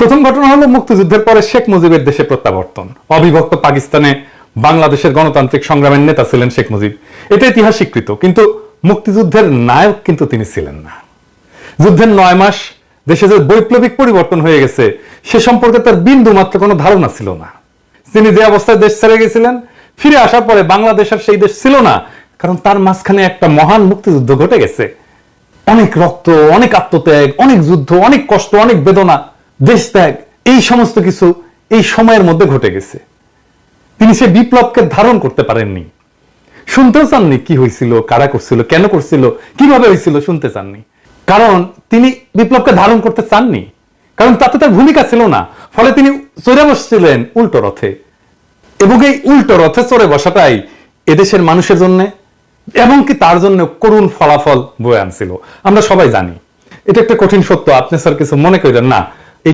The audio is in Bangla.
প্রথম ঘটনা হলো মুক্তিযুদ্ধের পরে শেখ মুজিবের দেশে প্রত্যাবর্তন। অবিভক্ত পাকিস্তানে বাংলাদেশের গণতান্ত্রিক সংগ্রামের নেতা ছিলেন শেখ মুজিব, এটা ইতিহাস স্বীকৃত। কিন্তু মুক্তিযুদ্ধের নায়ক কিন্তু তিনি ছিলেন না। যুদ্ধের 9 মাস দেশে যে বৈপ্লবিক পরিবর্তন হয়ে গেছে সে সম্পর্কে তার বিন্দু মাত্র কোনো ধারণা ছিল না। তিনি যে অবস্থায় দেশ ছেড়ে গেছিলেন, ফিরে আসার পরে বাংলাদেশ আর সেই দেশ ছিল না, কারণ তার মাঝখানে একটা মহান মুক্তিযুদ্ধ ঘটে গেছে। অনেক রক্ত, অনেক আত্মত্যাগ, অনেক যুদ্ধ, অনেক কষ্ট, অনেক বেদনা, দেশ ত্যাগ, এই সমস্ত কিছু এই সময়ের মধ্যে ঘটে গেছে। তিনি সে বিপ্লবকে ধারণ করতে পারেননি, শুনতেও চাননি কি হয়েছিল, কারা করছিল, কেন করছিল, কিভাবে হয়েছিল শুনতে চাননি। কারণ তিনি বিপ্লবকে ধারণ করতে চাননি, কারণ তাতে তার ভূমিকা ছিল না। ফলে তিনি চড়ে বসছিলেন উল্টো রথে, এবং এই উল্টো রথে চড়ে বসাটাই এদেশের মানুষের জন্য এবং কি তার জন্য করুণ ফলাফল বয়ে আনছিল। আমরা সবাই জানি, এটা একটা কঠিন সত্য, আপনি স্যার কিছু মনে করেন না।